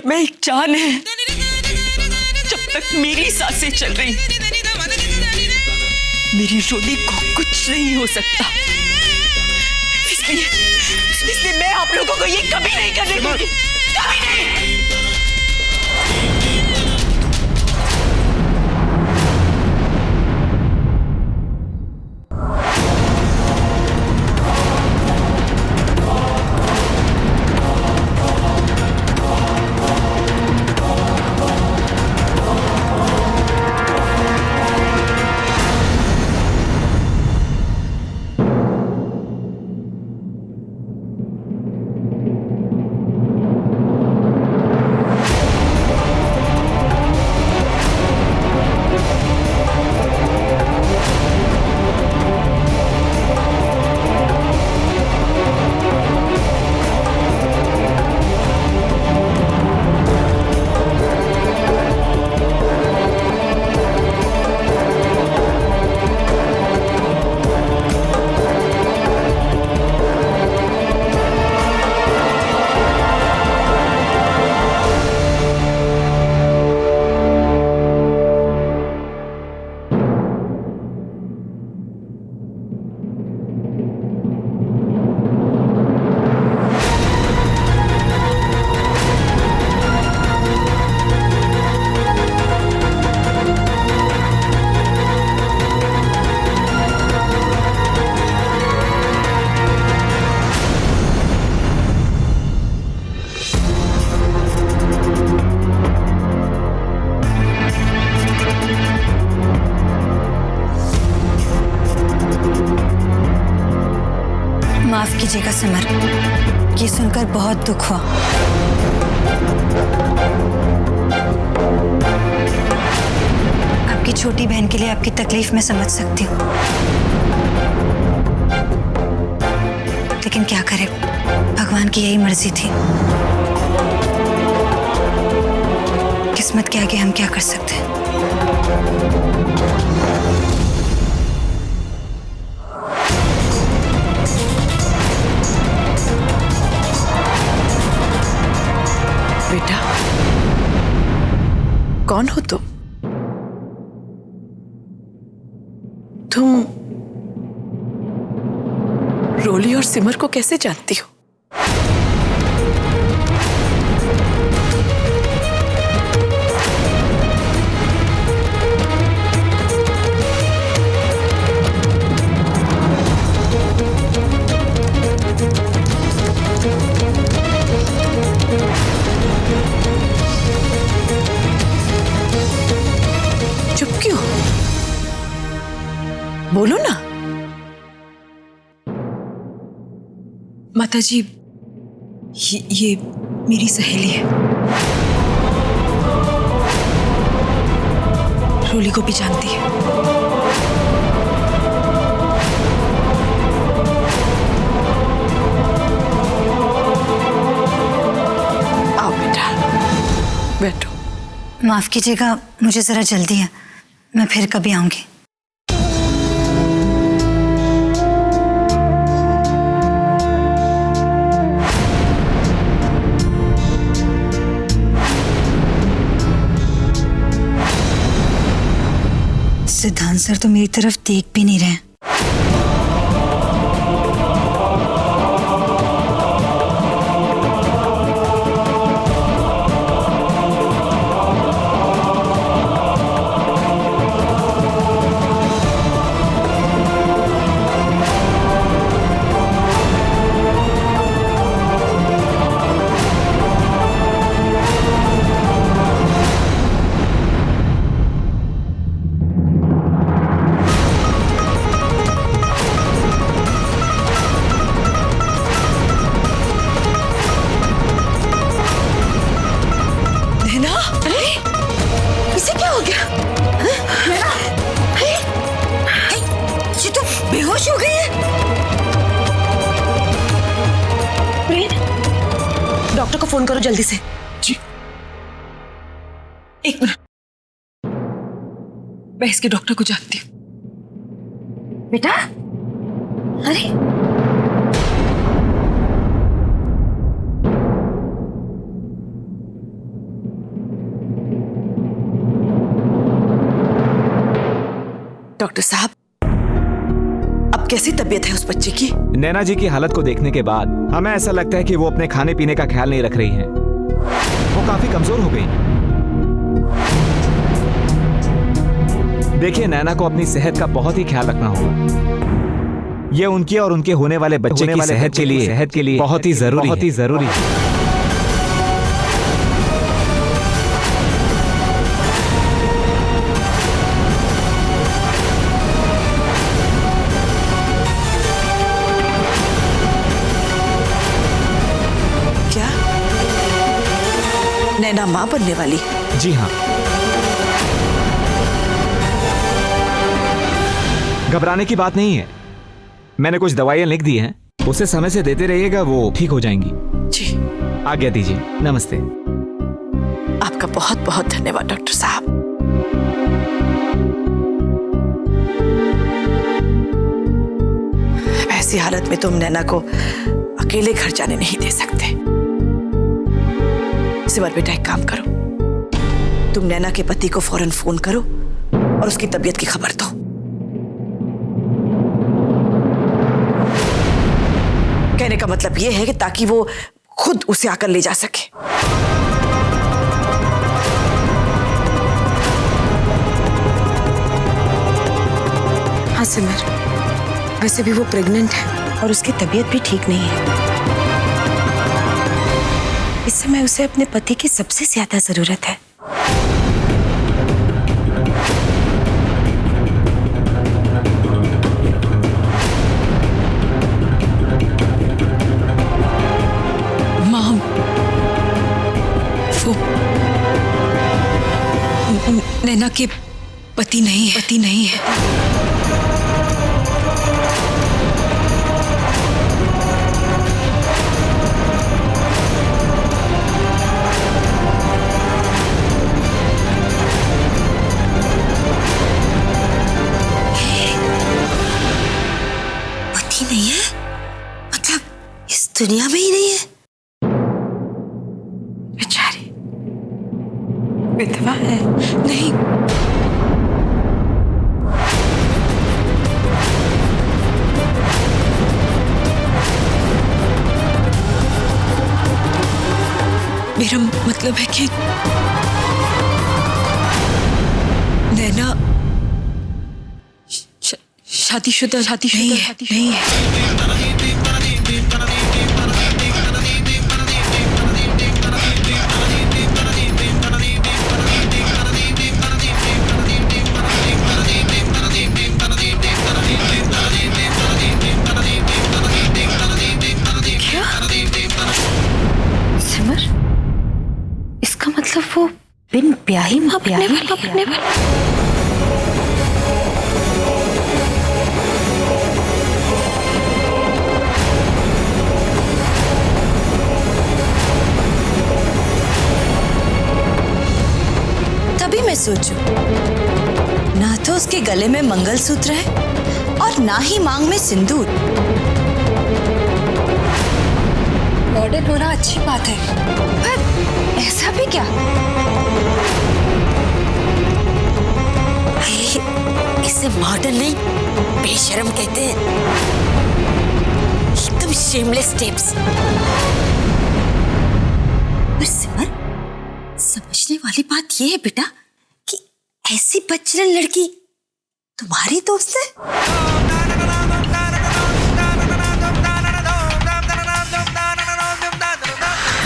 पेट में एक जान है। जब तक मेरी सांसें चल रही, मेरी रोली को कुछ नहीं हो सकता। इसलिए मैं आप लोगों को ये कभी नहीं करने दूंगी, कभी नहीं। माफ कीजिएगा सिमर, ये सुनकर बहुत दुख हुआ। आपकी छोटी बहन के लिए आपकी तकलीफ मैं समझ सकती हूँ, लेकिन क्या करें, भगवान की यही मर्जी थी। किस्मत के आगे हम क्या कर सकते हैं। बेटा, कौन हो तुम? तुम रोली और सिमर को कैसे जानती हो? चुप क्यों? बोलो ना। माताजी, ये मेरी सहेली है, रोली को भी जानती है। आओ बेटा, बैठो। माफ कीजिएगा, मुझे जरा जल्दी है, मैं फिर कभी आऊंगी। सिद्धांत सर तो मेरी तरफ देख भी नहीं रहे। बेहोश हो गई है। डॉक्टर को फोन करो जल्दी से। जी। एक मिनट, मैं इसके डॉक्टर को जानती हूँ। बेटा, अरे डॉक्टर साहब, अब कैसी तबीयत है उस बच्चे की? नैना जी की हालत को देखने के बाद हमें ऐसा लगता है कि वो अपने खाने पीने का ख्याल नहीं रख रही हैं। वो काफी कमजोर हो गई। देखिए, नैना को अपनी सेहत का बहुत ही ख्याल रखना होगा। ये उनकी और उनके होने वाले बच्चे की सेहत के लिए बहुत ही जरूरी है। क्या नैना मां बनने वाली? जी हाँ। घबराने की बात नहीं है। मैंने कुछ दवाइयां लिख दी हैं, उसे समय से देते रहिएगा, वो ठीक हो जाएंगी। जी। आज्ञा दीजिए। नमस्ते। आपका बहुत बहुत धन्यवाद डॉक्टर साहब। ऐसी हालत में तुम नैना को अकेले घर जाने नहीं दे सकते। सिमर बेटा, एक काम करो, तुम नैना के पति को फौरन फोन करो और उसकी तबीयत की खबर दो। कहने का मतलब यह है कि ताकि वो खुद उसे आकर ले जा सके। हाँ सिमर, वैसे भी वो प्रेग्नेंट है और उसकी तबीयत भी ठीक नहीं है। इस समय उसे अपने पति की सबसे ज्यादा जरूरत है। माम, वो नैना के पति नहीं है। पति नहीं है? मतलब इस दुनिया में ही नहीं है? बेचारी विधवा है। नहीं, मेरा मतलब है कि नैना शादीशुदा नहीं है। सिमर, इसका मतलब वो बिन ब्याही मां बनने वाली है। तभी मैं सोचूं, ना तो उसके गले में मंगलसूत्र है और ना ही मांग में सिंदूर। मॉडर्न होना अच्छी बात है, पर ऐसा भी क्या? इसे मॉडर्न नहीं, बेशर्म कहते हैं। एकदम शेमलेस टिप्स। पर सिमर, समझने वाली बात यह है बेटा कि ऐसी बचलन लड़की तुम्हारी दोस्त है?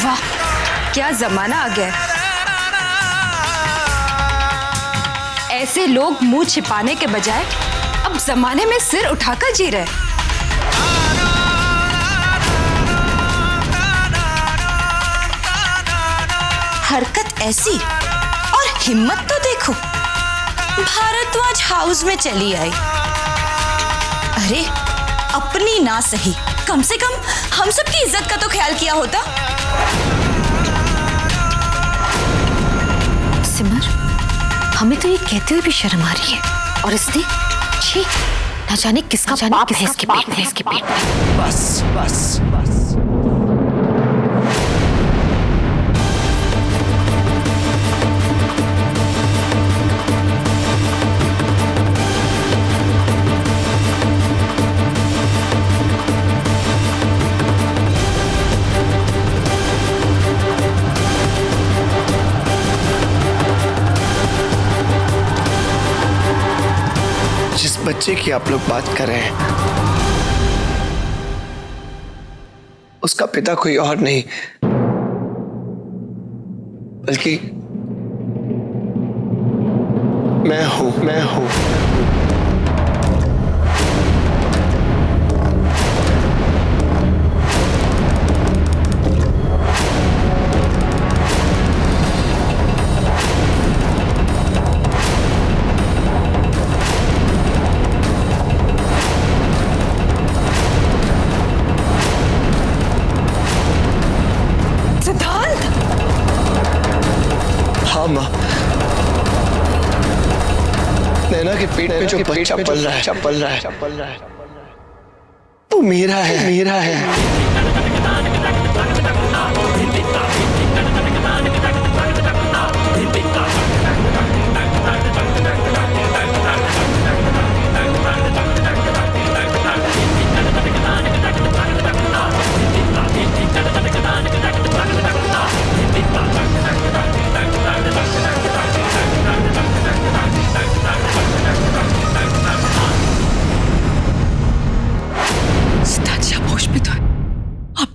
वाह, क्या जमाना आ गया है। ऐसे लोग मुंह छिपाने के बजाय अब जमाने में सिर उठाकर जी रहे। हरकत ऐसी और हिम्मत तो देखो, भारद्वाज हाउस में चली आई। अरे अपनी ना सही, कम से कम हम सबकी इज्जत का तो ख्याल किया होता। सिमर, हमें तो ये कहते हुए भी शर्म आ रही है, और इसने छी, ना जाने किसका पाप है इसके पेट में। बस बस बस। बच्चे की आप लोग बात कर रहे हैं, उसका पिता कोई और नहीं बल्कि मैं हूं। हाँ माँ, नैना के पेट में जो बच्चा पल रहा है वो मेरा है।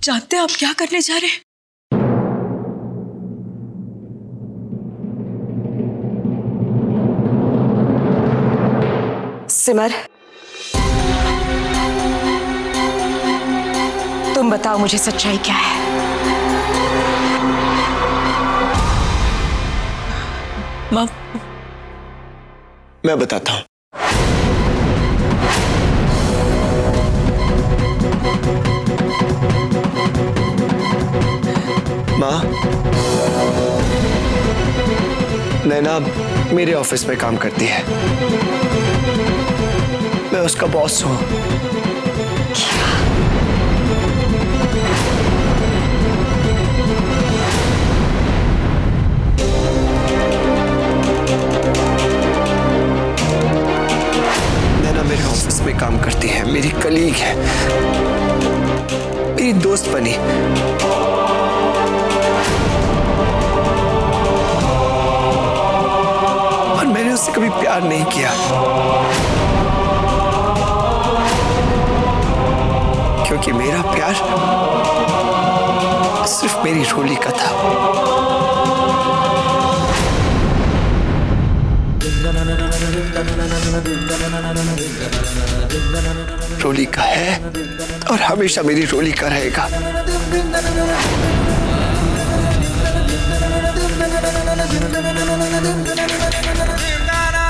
जानते हैं आप क्या करने जा रहे हैं? सिमर, तुम बताओ मुझे सच्चाई क्या है? माँ, मैं बताता हूं। माँ, नैना मेरे ऑफिस में काम करती है, मैं उसका बॉस हूं। नैना मेरे ऑफिस में काम करती है, मेरी कलीग है, मेरी दोस्त बनी। मैंने उससे कभी प्यार नहीं किया क्योंकि मेरा प्यार सिर्फ मेरी रोली का था। रोली का है और हमेशा मेरी रोली का रहेगा।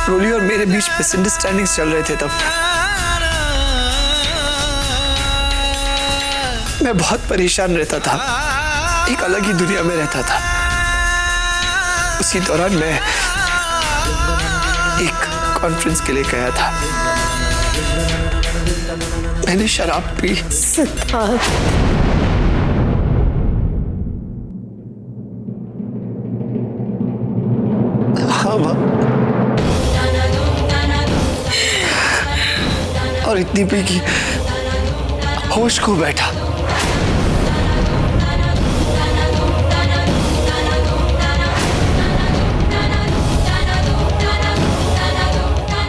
रोली और मेरे बीच मिसअंडरस्टैंडिंग्स चल रहे थे तब। मैं बहुत परेशान रहता था, एक अलग ही दुनिया में रहता था। उसी दौरान मैं एक कॉन्फ्रेंस के लिए गया था। मैंने शराब पी। हाँ माँ, और इतनी पी कि होश खो बैठा।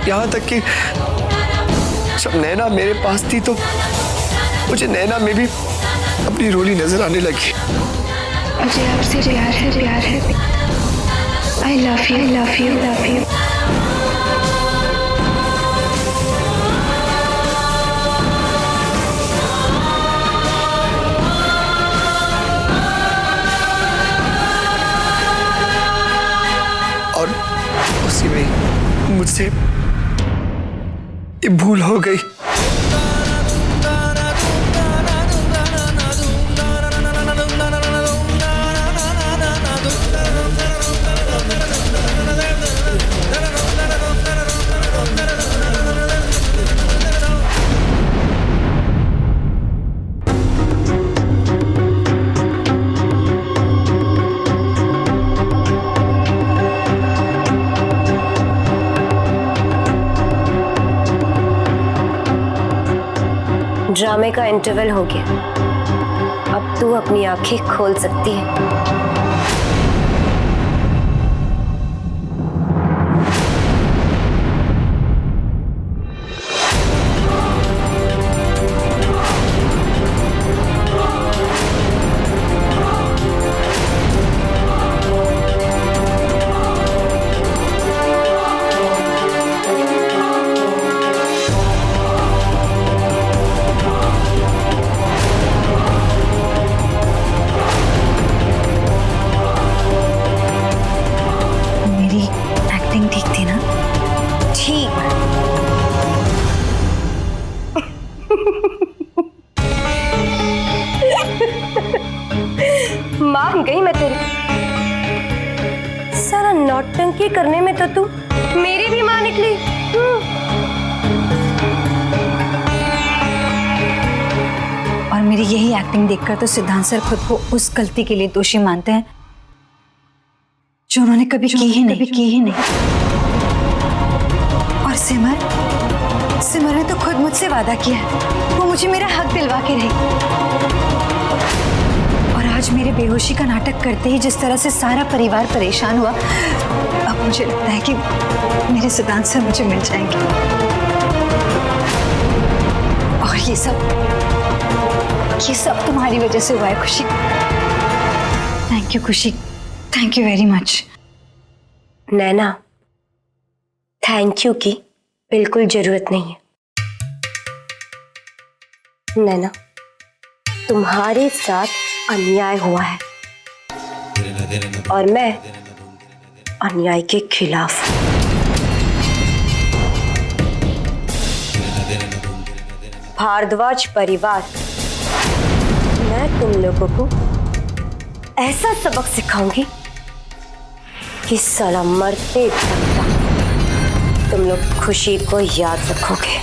यहां तक कि जब नैना मेरे पास थी तो मुझे नैना में भी अपनी रोली नजर आने लगी। मुझे आपसे प्यार है। I love you. और उसी में मुझसे ये भूल हो गई। ड्रामे का इंटरवल हो गया, अब तू अपनी आंखें खोल सकती है। मान गई मैं तेरी। सारा नौटंकी करने में तो तू मेरी भी मां निकली। और मेरी यही एक्टिंग देखकर तो सिद्धांत सर खुद को उस गलती के लिए दोषी मानते हैं जो उन्होंने कभी की ही नहीं। और सिमर ने तो खुद मुझसे वादा किया है वो मुझे मेरा हक दिलवा के रही। और आज मेरे बेहोशी का नाटक करते ही जिस तरह से सारा परिवार परेशान हुआ, अब मुझे लगता है कि मेरे सिद्धांत सर मुझे मिल जाएंगे। और ये सब तुम्हारी वजह से हुआ है खुशी। थैंक यू खुशी, thank you very much. Naina, thank you की बिल्कुल जरूरत नहीं है। नैना, तुम्हारे साथ अन्याय हुआ है और मैं अन्याय के खिलाफ। भारद्वाज परिवार, मैं तुम लोगों को ऐसा सबक सिखाऊंगी कि साला मरते तक तुम लोग खुशी को याद रखोगे।